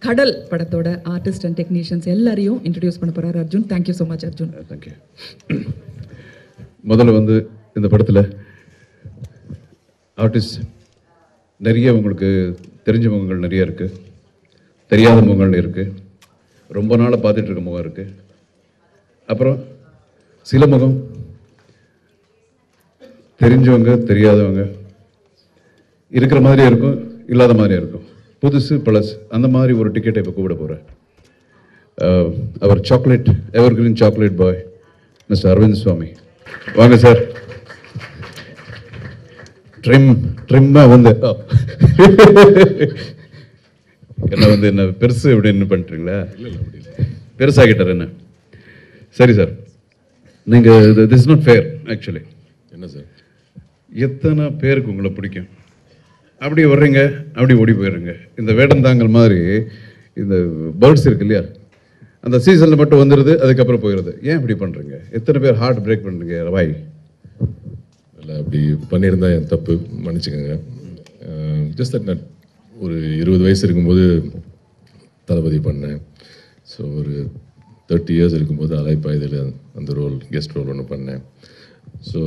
கடல் படத்தோட artist and technicians எல்லாரையும் இன்ட்ரடியூஸ் பண்ண போறாரு Arjun. Thank you so much Arjun. Thank you. முதல்ல வந்து இந்த படத்தில் ஆர்டிஸ்ட் நிறைய உங்களுக்கு தெரிஞ்ச முகங்கள் நிறைய இருக்குது, தெரியாத முகங்கள் இருக்குது, ரொம்ப நாளாக பார்த்துட்டு இருக்க முகம் இருக்குது, அப்புறம் சில முகம் தெரிஞ்சவங்க தெரியாதவங்க இருக்கிற மாதிரியே இருக்கும், இல்லாத மாதிரியே இருக்கும், புதுசு பழசு அந்த மாதிரி ஒரு டிக்கெட்டை இப்போ கூப்பிட போகிறேன். அவர் chocolate evergreen chocolate boy mister Arvind Swami, வாங்க சார். ட்ரிம்மாக வந்து என்ன வந்து என்ன பெருசு அப்படின்னு பண்ணுறீங்களா? பெருசாகிட்டார் என்ன? சரி சார், நீங்கள் this is not fair actually. என்ன சார், எத்தனை பேருக்கு உங்களை பிடிக்கும்? அப்படி வர்றீங்க, அப்படி ஓடி போயிடுறீங்க. இந்த வேடந்தாங்கல் மாதிரி இந்த பேர்ட்ஸ் இருக்கு இல்லையா, அந்த சீசனில் மட்டும் வந்துடுது, அதுக்கப்புறம் போயிடுது. ஏன் இப்படி பண்ணுறீங்க? எத்தனை பேர் ஹார்ட் பிரேக் பண்ணுறீங்க வாய்? இல்லை, அப்படி பண்ணியிருந்தா என் தப்பு, மன்னிச்சுக்கோங்க. ஜஸ்ட் தட் நான் ஒரு 20 வயசு இருக்கும்போது தளபதி பண்ணேன். ஸோ ஒரு 30 இயர்ஸ் இருக்கும்போது அலைப்பாயுதில் அந்த ரோல், கெஸ்ட் ரோல் ஒன்று பண்ணேன். ஸோ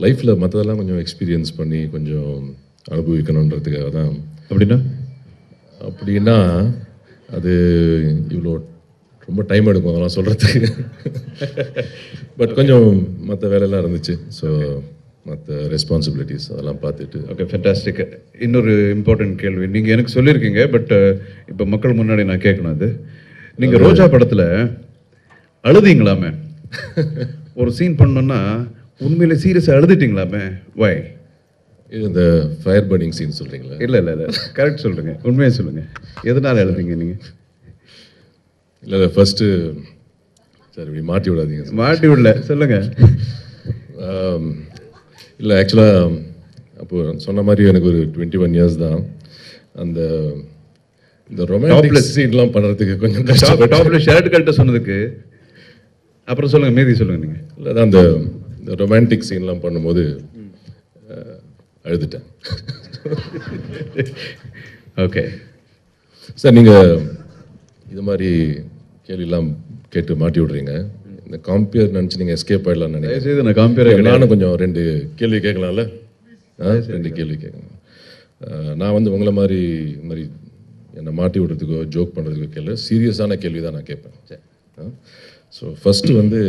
லைஃப்பில் மற்றதெல்லாம் கொஞ்சம் எக்ஸ்பீரியன்ஸ் பண்ணி கொஞ்சம் அனுபவிக்கணுன்றதுக்காக தான். அப்படின்னா அது இவ்வளோ ரொம்ப டைம் எடுக்கும் அதெல்லாம் சொல்கிறதுக்கு. பட் கொஞ்சம் மற்ற வேலையெல்லாம் இருந்துச்சு. ஸோ மற்ற ரெஸ்பான்சிபிலிட்டிஸ் அதெல்லாம் பார்த்துட்டு. Okay, fantastic. இன்னொரு இம்பார்ட்டன்ட் கேள்வி நீங்கள் எனக்கு சொல்லியிருக்கீங்க, பட் இப்போ மக்கள் முன்னாடி நான் கேட்கணும். அது நீங்கள் ரோஜா படத்தில் அழுதிங்களாமே, ஒரு சீன் பண்ணோன்னா உண்மையிலே சீரியஸாக அழுதுட்டீங்களாமே, வை? இது இந்த ஃபயர் பர்னிங் சீன் சொல்கிறீங்களா? இல்லை இல்லை இல்லை, கரெக்ட் சொல்லுங்கள், உண்மையாக சொல்லுங்கள். எதனால் எழுதிங்க நீங்கள்? இல்லை ஃபஸ்ட்டு சார், இப்படி மாட்டி விடாதீங்க. மாட்டி விடல, சொல்லுங்கள். இல்லை, ஆக்சுவலாக அப்போது சொன்ன மாதிரி எனக்கு ஒரு 21 இயர்ஸ் தான். அந்த இந்த ரொமான்டிக் சீன்லாம் பண்ணுறதுக்கு கொஞ்சம் டாப்பில் ஷர்ட் கட்ட சொன்னதுக்கு அப்புறம் சொல்லுங்கள், மீதி சொல்லுங்கள் நீங்கள். இல்லை தான் இந்த ரொமான்டிக் சீன்லாம் பண்ணும்போது அழுதுட்டேன். ஓகே சார், நீங்கள் இது மாதிரி கேள்வியெல்லாம் கேட்டு மாட்டி விட்றீங்க. இந்த காம்பியர் நினச்சி நீங்கள் எஸ்கேப் ஆகிடலாம்னு நினைக்கிறேன். நான் காம்பியர் நானும் கொஞ்சம் 2 கேள்வி கேட்கலாம்ல? 2 கேள்வி கேட்கலாம். நான் வந்து உங்களை மாதிரி இது மாதிரி என்னை மாட்டி விடுறதுக்கோ ஜோக் பண்ணுறதுக்கோ கேள்வி, சீரியஸான கேள்வி தான் நான் கேட்பேன். ஸோ ஃபஸ்ட்டு வந்து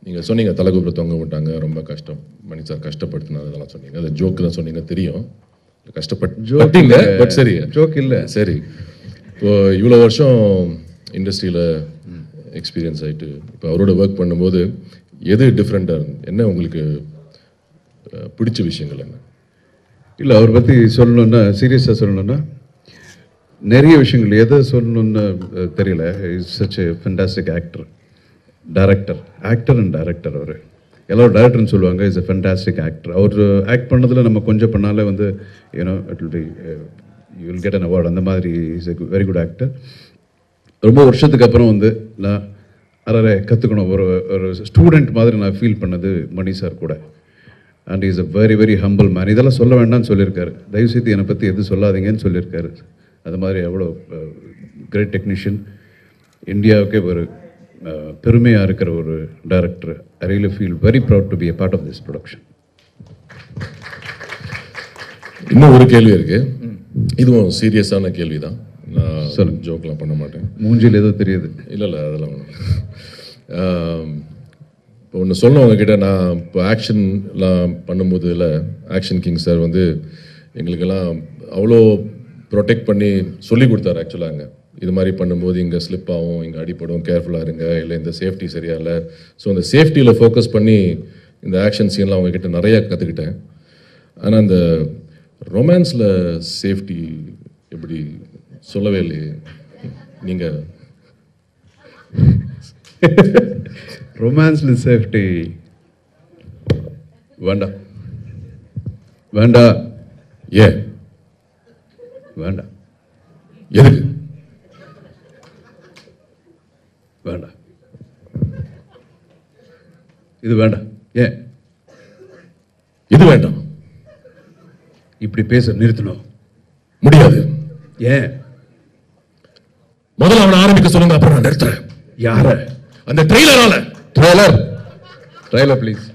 நீங்கள் சொன்னீங்க தலைகுப்புற தொங்க விட்டாங்க, ரொம்ப கஷ்டம், மணி சார் கஷ்டப்படுத்தினார், அதெல்லாம் சொன்னீங்க. அது ஜோக்கு தான் சொன்னீங்க, தெரியும். கஷ்டப்பட்டீங்க, பட் சரி, ஜோக் இல்லை. சரி, இப்போது இவ்வளோ வருஷம் இண்டஸ்ட்ரியில் எக்ஸ்பீரியன்ஸ் ஆகிட்டு இப்போ அவரோட ஒர்க் பண்ணும்போது எது டிஃப்ரெண்ட்டாக இருந்தது? என்ன உங்களுக்கு பிடிச்ச விஷயங்கள் என்ன? இல்லை, அவரை பற்றி சொல்லணுன்னா, சீரியஸாக சொல்லணுன்னா நிறைய விஷயங்கள், எதை சொல்லணுன்னு தெரியல. Is such a fantastic actor, director and director. அவர் எல்லோரும் டைரக்டர்னு சொல்லுவாங்க. Is a fantastic actor. அவர் ஆக்ட் பண்ணதில் நம்ம கொஞ்சம் பண்ணாலே வந்து you know it will be you will get an award, அந்த மாதிரி is a very good actor. ரொம்ப வருஷத்துக்கு அப்புறம் வந்து நான் கற்றுக்கணும், ஒரு ஸ்டூடெண்ட் மாதிரி நான் ஃபீல் பண்ணது மணி சார் கூட. And is a very very humble man. இதெல்லாம் சொல்ல வேண்டாம்னு சொல்லியிருக்காரு, தயவுசெய்து என்னை பற்றி எதுவும் சொல்லாதீங்கன்னு சொல்லியிருக்காரு. அது மாதிரி எவ்வளோ கிரேட் டெக்னீஷியன், இந்தியாவுக்கே ஒரு பெருமையாக இருக்கிற ஒரு director. I really feel very proud to be a part of this production. இன்னும் ஒரு கேள்வி இருக்குது, இதுவும் சீரியஸான கேள்வி தான். நான் சொல்லுங்கள், ஜோக்கெலாம் பண்ண மாட்டேன். மூஞ்சில் ஏதோ தெரியுது. இல்லை அதெல்லாம் இப்போ ஒன்று சொன்னவங்க கிட்ட, நான் இப்போ ஆக்ஷன்லாம் பண்ணும்போது இல்லை, ஆக்ஷன் கிங் சார் வந்து எங்களுக்கெல்லாம் அவ்வளோ ப்ரொடெக்ட் பண்ணி சொல்லி கொடுத்தாரு. ஆக்சுவலாக இது மாதிரி பண்ணும்போது இங்கே ஸ்லிப் ஆகும், இங்கே அடிப்படும், கேர்ஃபுல்லாக இருங்க, இல்லை இந்த சேஃப்டி சரியா இல்லை. ஸோ அந்த சேஃப்டியில் ஃபோக்கஸ் பண்ணி இந்த ஆக்ஷன் சீன்லாம் அவங்கக்கிட்ட நிறையா கற்றுக்கிட்டேன். ஆனால் அந்த ரொமான்ஸில் சேஃப்டி எப்படி சொல்லவே இல்லையே நீங்கள்? ரொமான்ஸில் சேஃப்டி வேண்டாம். ஏன் வேண்டாம்? எதுக்கு வேண்டாம்? இது வேண்டாம். ஏன் இது வேண்டாம்? இப்படி பேச நிறுத்தணும். முடியாது. ஏன்? முதல்ல அவனை ஆரம்பிக்க சொல்லுங்க, அப்புறம் நான் நிறுத்துறேன். யார? அந்த ட்ரெய்லரால. Trailer please.